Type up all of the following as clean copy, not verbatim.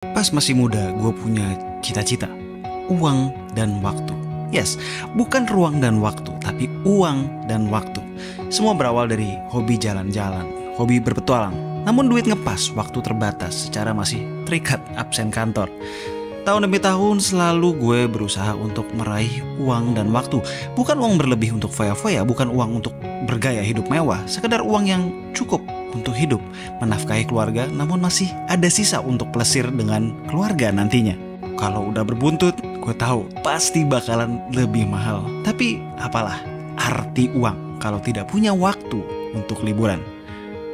Pas masih muda, gue punya cita-cita, uang dan waktu. Yes, bukan ruang dan waktu, tapi uang dan waktu. Semua berawal dari hobi jalan-jalan, hobi berpetualang. Namun duit ngepas, waktu terbatas, secara masih terikat absen kantor. Tahun demi tahun selalu gue berusaha untuk meraih uang dan waktu. Bukan uang berlebih untuk foya-foya, bukan uang untuk bergaya hidup mewah, sekedar uang yang cukup untuk hidup, menafkahi keluarga, namun masih ada sisa untuk plesir dengan keluarga nantinya. Kalau udah berbuntut, gue tahu pasti bakalan lebih mahal. Tapi apalah arti uang kalau tidak punya waktu untuk liburan?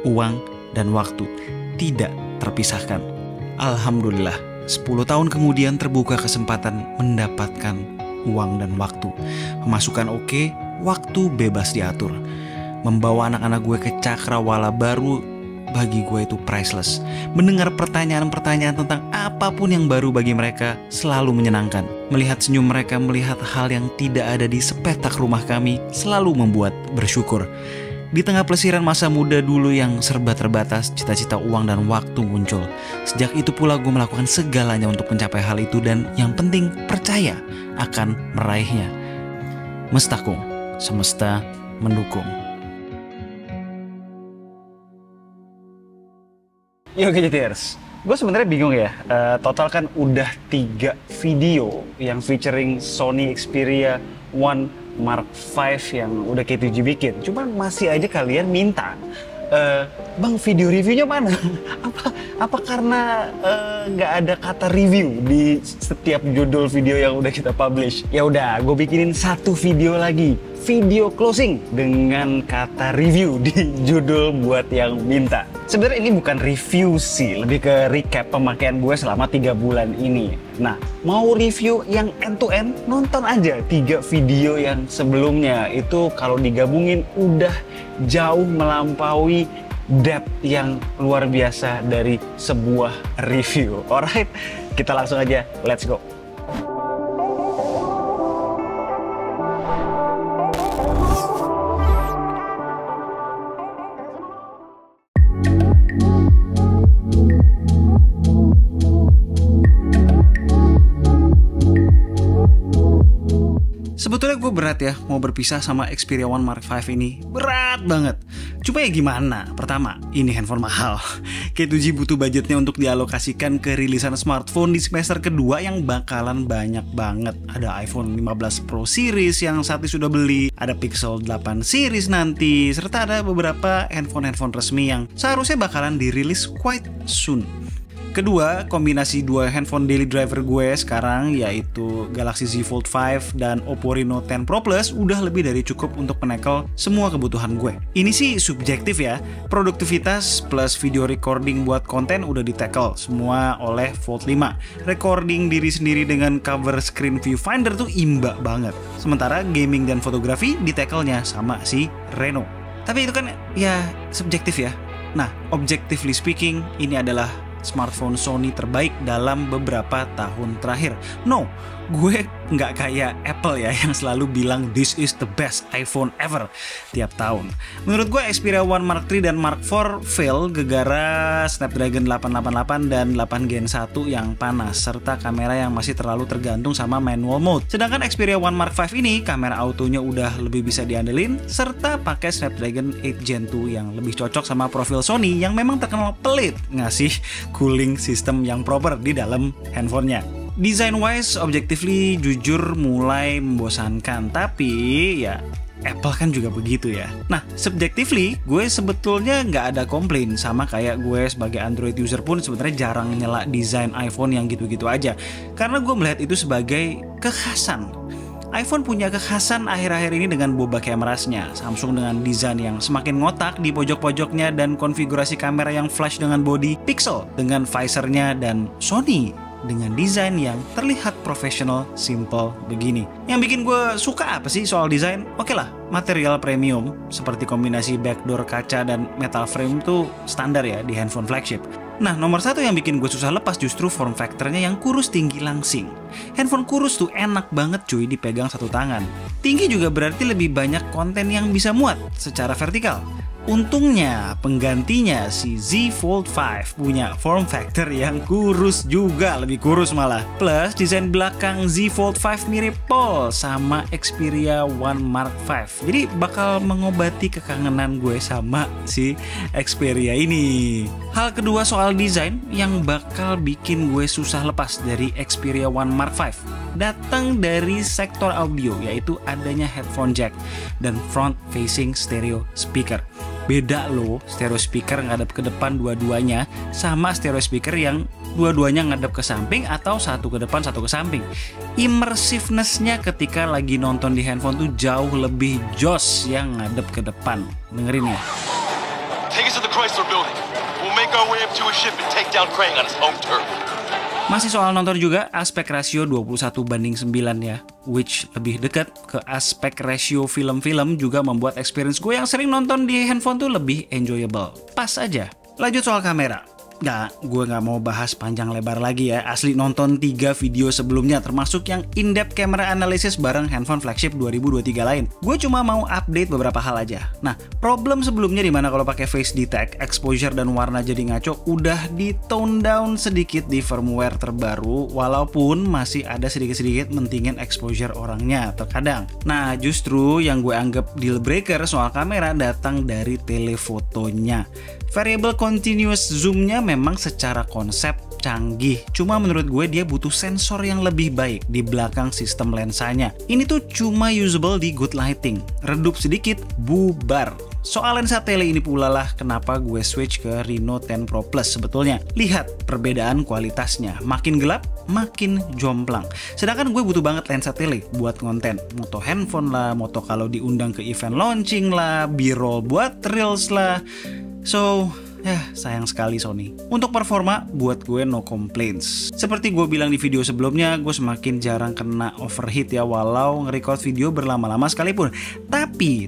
Uang dan waktu tidak terpisahkan. Alhamdulillah, 10 tahun kemudian terbuka kesempatan mendapatkan uang dan waktu. Pemasukan oke, waktu bebas diatur. Membawa anak-anak gue ke cakrawala baru, bagi gue itu priceless. Mendengar pertanyaan-pertanyaan tentang apapun yang baru bagi mereka selalu menyenangkan. Melihat senyum mereka, melihat hal yang tidak ada di sepetak rumah kami selalu membuat bersyukur. Di tengah pelesiran masa muda dulu yang serba terbatas, cita-cita uang dan waktu muncul. Sejak itu pula gue melakukan segalanya untuk mencapai hal itu, dan yang penting percaya akan meraihnya. Mestakung, semesta mendukung. Yo Gadgeters, gue sebenarnya bingung ya. Total kan udah 3 video yang featuring Sony Xperia One Mark V yang udah K7 bikin. Cuman masih aja kalian minta, bang video reviewnya mana? apa karena nggak ada kata review di setiap judul video yang udah kita publish? Ya udah, gue bikinin satu video lagi, video closing dengan kata review di judul buat yang minta. Sebenarnya ini bukan review sih, lebih ke recap pemakaian gue selama 3 bulan ini. Nah, mau review yang end to end, nonton aja 3 video yang sebelumnya. Itu kalau digabungin udah jauh melampaui depth yang luar biasa dari sebuah review. Alright, kita langsung aja, let's go. Sebetulnya gue berat ya mau berpisah sama Xperia One Mark V ini. Berat banget. Cuma ya gimana? Pertama, ini handphone mahal. K7 butuh budgetnya untuk dialokasikan ke rilisan smartphone di semester kedua yang bakalan banyak banget. Ada iPhone 15 Pro Series yang saat ini sudah beli, ada Pixel 8 Series nanti, serta ada beberapa handphone-handphone resmi yang seharusnya bakalan dirilis quite soon. Kedua, kombinasi 2 handphone daily driver gue sekarang, yaitu Galaxy Z Fold 5 dan Oppo Reno 10 Pro Plus, udah lebih dari cukup untuk menekel semua kebutuhan gue. Ini sih subjektif ya, produktivitas plus video recording buat konten udah ditekel semua oleh Fold 5. Recording diri sendiri dengan cover screen viewfinder tuh imba banget. Sementara gaming dan fotografi ditekelnya sama si Reno. Tapi itu kan ya subjektif ya. Nah, objectively speaking, ini adalah smartphone Sony terbaik dalam beberapa tahun terakhir. No, gue nggak kayak Apple ya yang selalu bilang this is the best iPhone ever tiap tahun. Menurut gue Xperia One Mark III dan Mark IV fail gara-gara Snapdragon 888 dan 8 Gen 1 yang panas, serta kamera yang masih terlalu tergantung sama manual mode. Sedangkan Xperia One Mark V ini kamera autonya udah lebih bisa diandelin, serta pakai Snapdragon 8 Gen 2 yang lebih cocok sama profil Sony yang memang terkenal pelit ngasih cooling system yang proper di dalam handphonenya. Design wise, objectively jujur mulai membosankan, tapi ya Apple kan juga begitu ya. Nah, subjectively gue sebetulnya nggak ada komplain, sama kayak gue sebagai Android user pun sebenarnya jarang nyela desain iPhone yang gitu-gitu aja, karena gue melihat itu sebagai kekhasan. iPhone punya kekhasan akhir-akhir ini dengan boba kamerasnya, Samsung dengan desain yang semakin ngotak di pojok-pojoknya dan konfigurasi kamera yang flash dengan body, Pixel dengan visornya, dan Sony dengan desain yang terlihat profesional, simple begini. Yang bikin gue suka apa sih soal desain? Oke lah, material premium seperti kombinasi backdoor kaca dan metal frame tuh standar ya di handphone flagship. Nah, nomor satu yang bikin gue susah lepas justru form factornya yang kurus tinggi langsing. Handphone kurus tuh enak banget cuy dipegang satu tangan. Tinggi juga berarti lebih banyak konten yang bisa muat secara vertikal. Untungnya penggantinya si Z Fold 5 punya form factor yang kurus juga, lebih kurus malah. Plus desain belakang Z Fold 5 mirip pol sama Xperia One Mark V. Jadi bakal mengobati kekangenan gue sama si Xperia ini. Hal kedua soal desain yang bakal bikin gue susah lepas dari Xperia One Mark V datang dari sektor audio, yaitu adanya headphone jack dan front facing stereo speaker. Beda loh stereo speaker ngadep ke depan dua-duanya sama stereo speaker yang dua-duanya ngadep ke samping atau satu ke depan satu ke samping. Immersiveness-nya ketika lagi nonton di handphone tuh jauh lebih jos yang ngadep ke depan. Dengerin ya. Take us to the Chrysler building. We'll make our way up to a ship and take down Krang on his home turf. Masih soal nonton juga, aspek rasio 21:9 ya, which lebih dekat ke aspek rasio film-film juga membuat experience gue yang sering nonton di handphone tuh lebih enjoyable. Pas aja. Lanjut soal kamera. Gue nggak mau bahas panjang lebar lagi ya. Asli nonton 3 video sebelumnya termasuk yang in-depth camera analysis bareng handphone flagship 2023 lain. Gue cuma mau update beberapa hal aja. Nah, problem sebelumnya dimana kalau pakai face detect, exposure dan warna jadi ngaco udah di tone down sedikit di firmware terbaru, walaupun masih ada sedikit-sedikit mentingin exposure orangnya terkadang. Nah, justru yang gue anggap deal breaker soal kamera datang dari telefotonya. Variable continuous zoom-nya memang secara konsep canggih, cuma menurut gue dia butuh sensor yang lebih baik di belakang sistem lensanya. Ini tuh cuma usable di good lighting, redup sedikit, bubar. Soal lensa tele ini pula lah kenapa gue switch ke Reno 10 Pro Plus sebetulnya. Lihat perbedaan kualitasnya, makin gelap, makin jomplang. Sedangkan gue butuh banget lensa tele buat konten. Moto handphone lah, moto kalau diundang ke event launching lah, B-roll buat reels lah. So, sayang sekali Sony. Untuk performa, buat gue no complaints. Seperti gue bilang di video sebelumnya, gue semakin jarang kena overheat ya, walau nge-record video berlama-lama sekalipun. Tapi,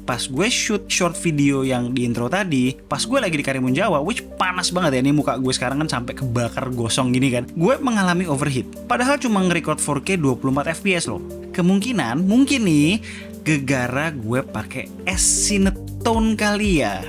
pas gue shoot short video yang di intro tadi, pas gue lagi di Karimun Jawa, which panas banget ya, ini muka gue sekarang kan sampai kebakar gosong gini kan, gue mengalami overheat. Padahal cuma nge-record 4K 24 fps loh. Kemungkinan, mungkin nih, gegara gue pakai S-Cinetone kali ya.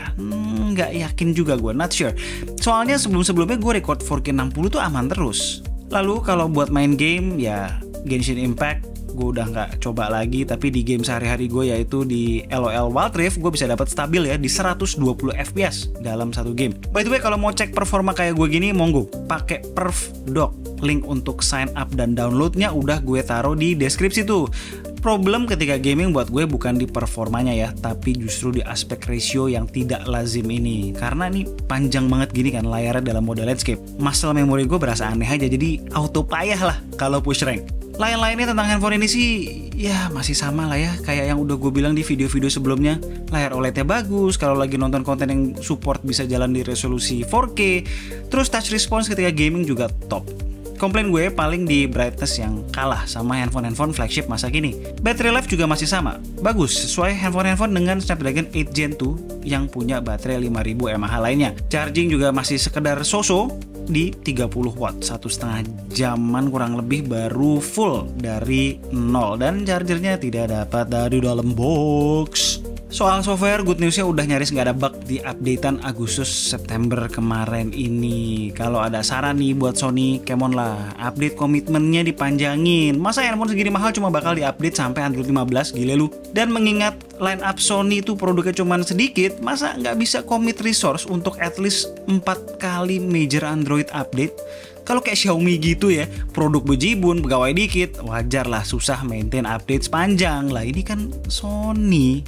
Nggak yakin juga gue, not sure. Soalnya sebelum-sebelumnya gue record 4K 60 tuh aman terus. Lalu kalau buat main game ya Genshin Impact gue udah nggak coba lagi, tapi di game sehari-hari gue yaitu di LOL Wild Rift gue bisa dapat stabil ya di 120 fps dalam satu game. By the way, kalau mau cek performa kayak gue gini, monggo pakai PerfDoc. Link untuk sign up dan downloadnya udah gue taruh di deskripsi tuh. Problem ketika gaming buat gue bukan di performanya ya, tapi justru di aspek ratio yang tidak lazim ini. Karena ini panjang banget gini kan layarnya dalam mode landscape. Muscle memory gue berasa aneh aja, jadi auto payah lah kalau push rank. Lain-lainnya tentang handphone ini sih ya masih sama lah ya, kayak yang udah gue bilang di video-video sebelumnya. Layar OLED-nya bagus, kalau lagi nonton konten yang support bisa jalan di resolusi 4K. Terus touch response ketika gaming juga top. Komplain gue paling di brightness yang kalah sama handphone flagship masa kini. Battery life juga masih sama, bagus sesuai handphone dengan Snapdragon 8 Gen 2 yang punya baterai 5000 mAh lainnya. Charging juga masih sekedar so-so di 30 watt, 1,5 jaman kurang lebih baru full dari nol, dan chargernya tidak dapat dari dalam box. Soal software, good newsnya udah nyaris nggak ada bug di updatean Agustus-September kemarin ini. Kalau ada saran nih buat Sony, come on lah, update komitmennya dipanjangin. Masa handphone segini mahal cuma bakal diupdate sampai Android 15, gile lu. Dan mengingat line up Sony itu produknya cuma sedikit, masa nggak bisa commit resource untuk at least 4 kali major Android update? Kalau kayak Xiaomi gitu ya, produk bejibun, pegawai dikit, wajar lah susah maintain update sepanjang. Lah ini kan Sony.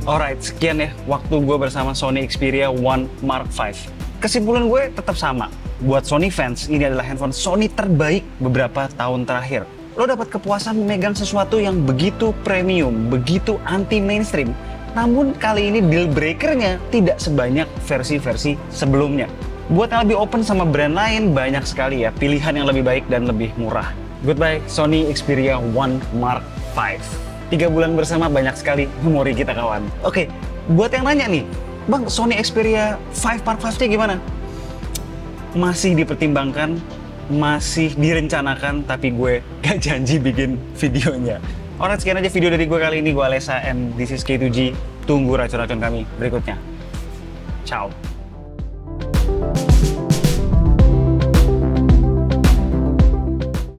Alright, sekian ya waktu gue bersama Sony Xperia One Mark V. Kesimpulan gue tetap sama. Buat Sony fans, ini adalah handphone Sony terbaik beberapa tahun terakhir. Lo dapat kepuasan memegang sesuatu yang begitu premium, begitu anti mainstream. Namun kali ini deal breakernya tidak sebanyak versi-versi sebelumnya. Buat yang lebih open sama brand lain, banyak sekali ya pilihan yang lebih baik dan lebih murah. Goodbye Sony Xperia One Mark V. 3 bulan bersama banyak sekali memori kita kawan. Oke, buat yang nanya nih, Bang, Sony Xperia 5 Mark V-nya gimana? Masih dipertimbangkan, masih direncanakan, tapi gue gak janji bikin videonya. Alright, sekian aja video dari gue kali ini. Gue Alessa and this is K2G. Tunggu racun-racun kami berikutnya. Ciao.